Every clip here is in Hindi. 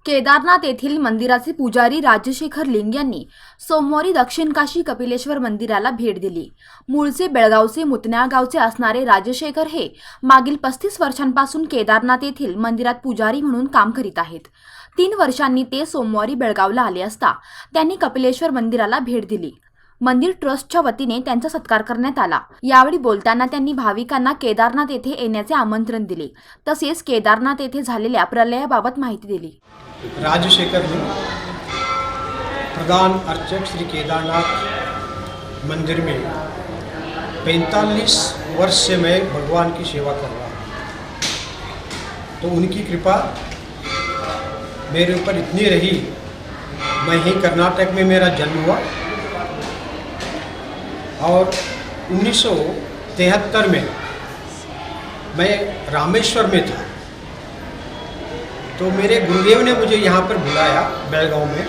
केदारनाथ येथील मंदिराचे पुजारी राजशेखर लिंग यांनी सोमवारी दक्षिण काशी कपिलेश्वर मंदिराला भेट दिली। मूळचे बेळगावचे मुतनाळ गावचे असणारे राजशेखर हे मागील 35 वर्षांपासून केदारनाथ येथील मंदिरात पुजारी म्हणून काम करीत आहेत। 3 वर्षांनी ते सोमवारी बेळगावला आले असता त्यांनी कपिलेश्वर मंदिराला भेट दिली। मंदिर ट्रस्टच्या वतीने त्यांचा सत्कार करण्यात आला। यावेळी बोलताना त्यांनी भाविकांना केदारनाथ येथे येण्याचे आमंत्रण दिले, तसेच केदारनाथ येथे झालेल्या प्रलयाबाबत माहिती दिली। राजशेखर जी, प्रधान अर्चक श्री केदारनाथ मंदिर में 45 वर्ष से मैं भगवान की सेवा कर रहा हूँ, तो उनकी कृपा मेरे ऊपर इतनी रही। मैं ही कर्नाटक में मेरा जन्म हुआ और 1973 में मैं रामेश्वर में था, तो मेरे गुरुदेव ने मुझे यहाँ पर बुलाया, बेळगाव में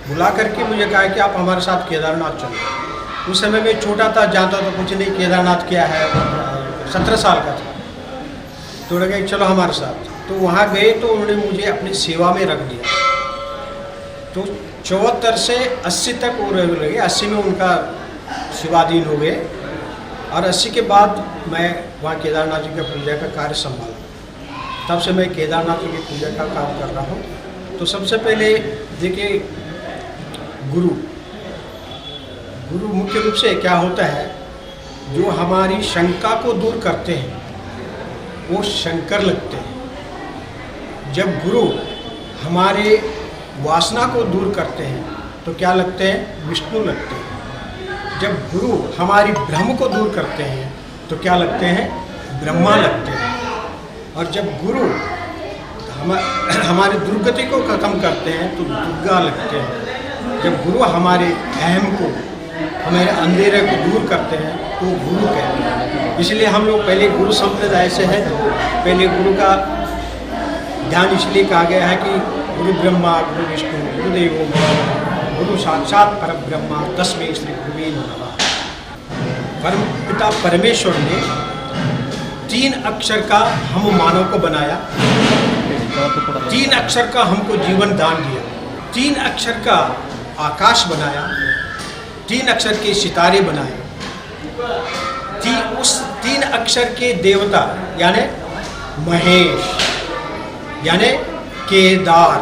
बुला करके मुझे कहा कि आप हमारे साथ केदारनाथ चलो। उस समय मैं छोटा था, जानता तो कुछ नहीं, केदारनाथ क्या है, 17 साल का था। तो लगा चलो हमारे साथ। तो वहाँ गए तो उन्होंने मुझे अपनी सेवा में रख दिया। तो 74 से 80 तक वो लगे, 80 में उनका सेवाधीन हो गए और 80 के बाद मैं वहाँ केदारनाथ जी का पूजा का कार्य संभाला। तब से मैं केदारनाथ जी की पूजा का काम कर रहा हूँ। तो सबसे पहले देखिए, गुरु मुख्य रूप से क्या होता है, जो हमारी शंका को दूर करते हैं वो शंकर लगते हैं। जब गुरु हमारे वासना को दूर करते हैं तो क्या लगते हैं, विष्णु लगते हैं। जब गुरु हमारी भ्रम को दूर करते हैं तो क्या लगते हैं, ब्रह्मा लगते हैं। और जब गुरु हमारी दुर्गति को खत्म करते हैं तो दुर्गा लगते हैं। जब गुरु हमारे अहम को, हमारे अंधेरे को दूर करते हैं तो गुरु कहते हैं। इसलिए हम लोग पहले गुरु संप्रदाय से हैं, तो पहले गुरु का ध्यान इसलिए कहा गया है कि गुरु ब्रह्मा गुरु विष्णु गुरुदेवो महेश्वरः, गुरु साक्षात परब्रह्मा तस्मै श्री गुरुवे नमः। परम पिता परमेश्वर ने 3 अक्षर का हम मानव को बनाया, 3 अक्षर का हमको जीवन दान दिया, 3 अक्षर का आकाश बनाया, 3 अक्षर के सितारे बनाए, उस 3 अक्षर के देवता यानी महेश यानी केदार।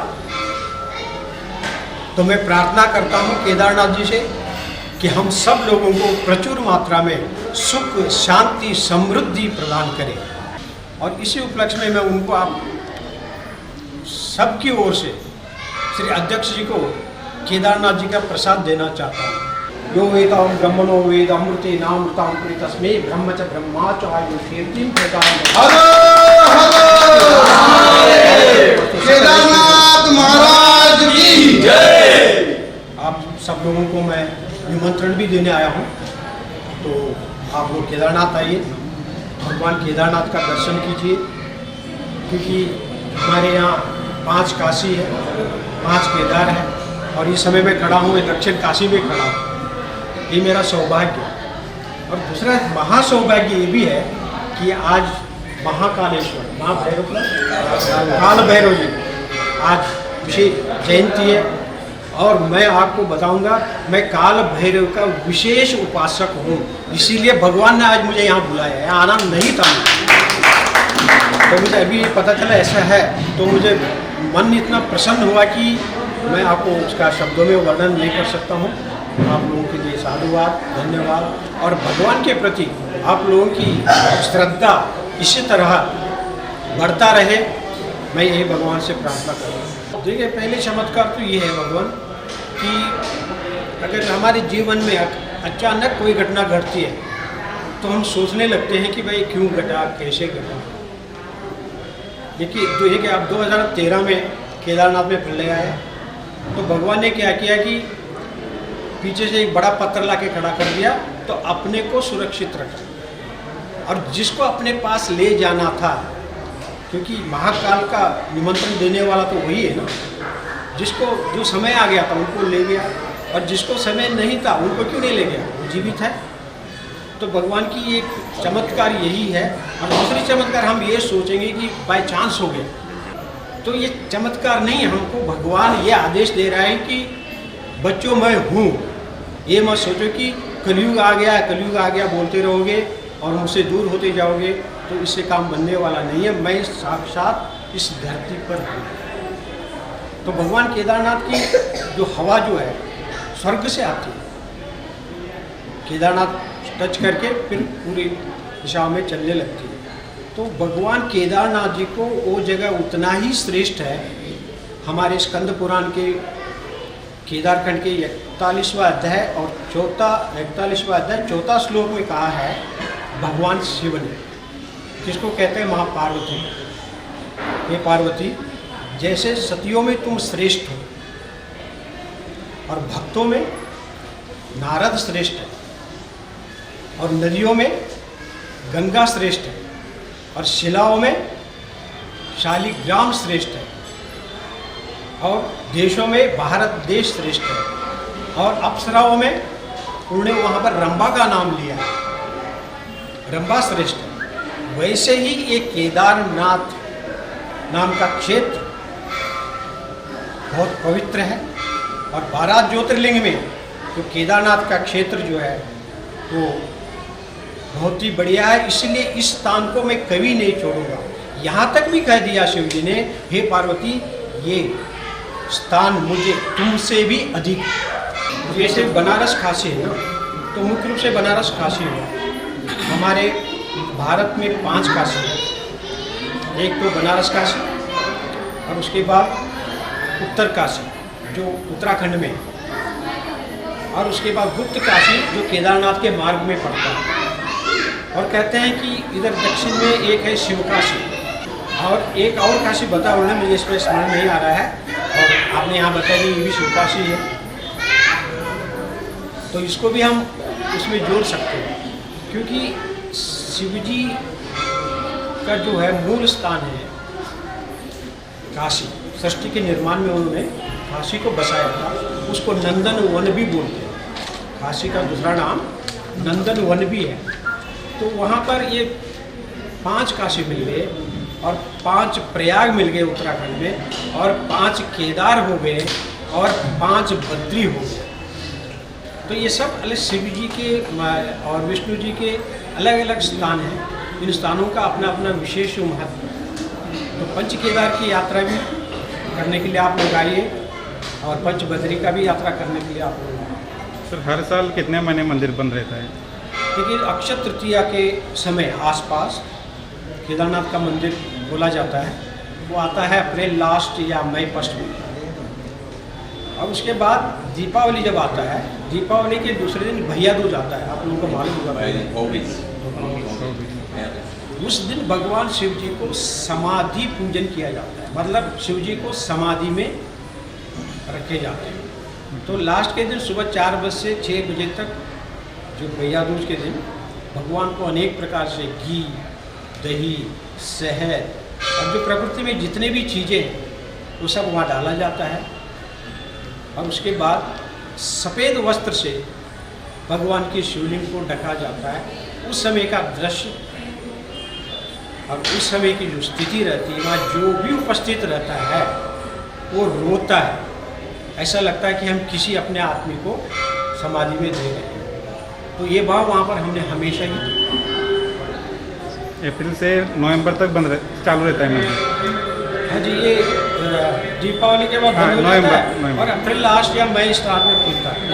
तो मैं प्रार्थना करता हूँ केदारनाथ जी से कि हम सब लोगों को प्रचुर मात्रा में सुख शांति समृद्धि प्रदान करें। और इसी उपलक्ष्य में मैं उनको आप सबकी ओर से श्री अध्यक्ष जी को केदारनाथ जी का प्रसाद देना चाहता हूँ। यो वेदां ब्रह्मणो वेद अमृते नामृतां पुरी तस्मै ब्रह्म च ब्रह्मा च आयु कीर्तिं प्रदान। केदारनाथ महाराज की जय। आप सब लोगों को मैं निमंत्रण भी देने आया हूँ, तो आप लोग केदारनाथ आइए, भगवान केदारनाथ का दर्शन कीजिए, क्योंकि हमारे यहाँ 5 काशी है, 5 केदार है और इस समय मैं खड़ा हूँ, मैं दक्षिण काशी में खड़ा हूँ। ये मेरा सौभाग्य। और दूसरा महासौभाग्य ये भी है कि आज महाकालेश्वर काल भैरव जी आज विशेष जयंती है और मैं आपको बताऊंगा, मैं काल भैरव का विशेष उपासक हूँ, इसीलिए भगवान ने आज मुझे यहाँ बुलाया है। आना नहीं था, तो मुझे अभी पता चला ऐसा है, तो मुझे मन इतना प्रसन्न हुआ कि मैं आपको उसका शब्दों में वर्णन नहीं कर सकता हूँ। आप लोगों के लिए साधुवाद, धन्यवाद। और भगवान के प्रति आप लोगों की श्रद्धा इसी तरह बढ़ता रहे, मैं यही भगवान से प्रार्थना करूँ। देखिए, पहले चमत्कार तो ये है भगवान कि अगर हमारे जीवन में अचानक कोई घटना घटती है तो हम सोचने लगते हैं कि भाई क्यों घटा, कैसे घटा। देखिए, जो है कि आप 2013 में केदारनाथ में प्रलय आया, तो भगवान ने क्या किया कि पीछे से एक बड़ा पत्थर ला के खड़ा कर दिया, तो अपने को सुरक्षित रखा। और जिसको अपने पास ले जाना था, क्योंकि महाकाल का निमंत्रण देने वाला तो वही है ना, जिसको जो समय आ गया था उनको ले गया, और जिसको समय नहीं था उनको क्यों नहीं ले गया, वो जीवित है। तो भगवान की एक चमत्कार यही है। और दूसरी चमत्कार हम ये सोचेंगे कि बाय चांस हो गया, तो ये चमत्कार नहीं है। हमको भगवान ये आदेश दे रहा है कि बच्चों मैं हूँ। ये मत सोचो कि कलयुग आ गया बोलते रहोगे और मुझसे दूर होते जाओगे, तो इससे काम बनने वाला नहीं है। मैं साक्षात इस धरती पर हूँ। तो भगवान केदारनाथ की जो हवा जो है स्वर्ग से आती है। केदारनाथ टच करके फिर पूरी दिशा में चलने लगती है। तो भगवान केदारनाथ जी को वो जगह उतना ही श्रेष्ठ है। हमारे स्कंद पुराण के केदारखंड के 41वां अध्याय और 41वां अध्याय 4 श्लोक में कहा है भगवान शिव ने, जिसको कहते हैं महापार्वती। हे पार्वती, जैसे सतियों में तुम श्रेष्ठ हो और भक्तों में नारद श्रेष्ठ है और नदियों में गंगा श्रेष्ठ है और शिलाओं में शालिग्राम श्रेष्ठ है और देशों में भारत देश श्रेष्ठ है और अप्सराओं में उन्होंने वहाँ पर रंबा का नाम लिया है, रंबा श्रेष्ठ है। वैसे ही एक केदारनाथ नाम का क्षेत्र बहुत पवित्र है और 12 ज्योतिर्लिंग में जो केदारनाथ का क्षेत्र जो है वो बहुत ही बढ़िया है। इसलिए इस स्थान को मैं कभी नहीं छोड़ूंगा। यहाँ तक भी कह दिया शिव जी ने, हे पार्वती, ये स्थान मुझे तुमसे भी अधिक। जैसे बनारस काशी है ना, तो मुख्य रूप से बनारस काशी हुआ। हमारे भारत में 5 काशी है। एक तो बनारस काशी और उसके बाद उत्तर काशी जो उत्तराखंड में है और उसके बाद गुप्त काशी जो केदारनाथ के मार्ग में पड़ता है। और कहते हैं कि इधर दक्षिण में एक है शिव काशी और एक और काशी बता उन्होंने, मुझे इस पर स्मरण नहीं आ रहा है और आपने यहाँ बताया कि ये भी शिव काशी है, तो इसको भी हम उसमें जोड़ सकते हैं। क्योंकि शिव जी का जो है मूल स्थान है काशी। सृष्टि के निर्माण में उन्होंने काशी को बसाया था, उसको नंदन वन भी बोलते हैं। काशी का दूसरा नाम नंदन वन भी है। तो वहाँ पर ये 5 काशी मिल गए और 5 प्रयाग मिल गए उत्तराखंड में और 5 केदार हो गए और 5 बद्री हो गए। तो ये सब अलग शिव जी के और विष्णु जी के अलग अलग स्थान हैं। इन स्थानों का अपना अपना विशेष महत्व है। तो पंच केदार की यात्रा भी करने के लिए आप लोग आइए और पंच बद्री का भी यात्रा करने के लिए आप लोग आइए। सर हर साल कितने महीने मंदिर बंद रहता है? देखिए, अक्षय तृतीया के समय आसपास केदारनाथ का मंदिर खोला जाता है। वो आता है अप्रैल लास्ट या मई फर्स्ट में। और उसके बाद दीपावली जब आता है, दीपावली के दूसरे दिन भैया दूज आता है। आप लोगों को मालूम होगा, उस दिन भगवान शिव जी को समाधि पूजन किया जाता है। मतलब शिव जी को समाधि में रखे जाते हैं। तो लास्ट के दिन सुबह 4 बजे से 6 बजे तक, जो भैया दूज के दिन, भगवान को अनेक प्रकार से घी, दही, शहद और जो प्रकृति में जितने भी चीज़ें हैं वो सब वहाँ डाला जाता है। और उसके बाद सफ़ेद वस्त्र से भगवान की शिवलिंग को ढका जाता है। उस समय का दृश्य और उस समय की जो स्थिति रहती है, वहाँ जो भी उपस्थित रहता है वो रोता है। ऐसा लगता है कि हम किसी अपने आदमी को समाधि में दे रहे हैं। तो ये भाव वहाँ पर हमने हमेशा ही देखा। अप्रैल से नवंबर तक चालू रहता है मंदिर? हाँ जी, ये दीपावली के बाद बंद हो जाता है और अप्रैल लास्ट या मई स्टार्ट में खुलता है।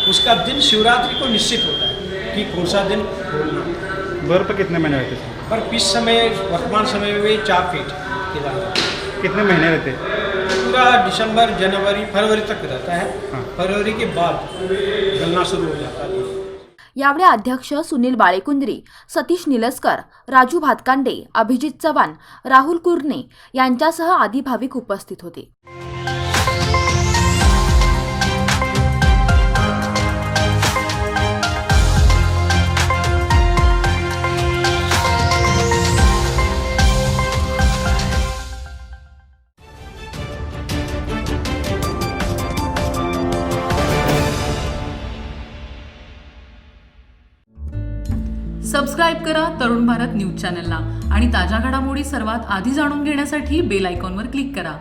उसका दिन शिवरात्रि को निश्चित होता है कि कौन सा दिन खोलना। बर्फ कितने महीने रहते हैं? पर इस समय वर्तमान समय में 4 फीट केदारनाथ। कितने महीने रहते हैं? पूरा दिसंबर, जनवरी, फरवरी तक रहता है। हाँ। फरवरी के बाद गलना शुरू हो जाता है। यावेळी अध्यक्ष सुनील बाळेकुंद्री, सतीश निलस्कर, राजू भातकांडे, अभिजित चव्हाण, राहुल कुरणे यांच्यासह आदी भाविक उपस्थित होते. सबस्क्राईब करा तरुण भारत न्यूज चॅनलला आणि ताज्या घडामोडी सर्वात आधी जाणून घेण्यासाठी बेल आयकॉनवर क्लिक करा.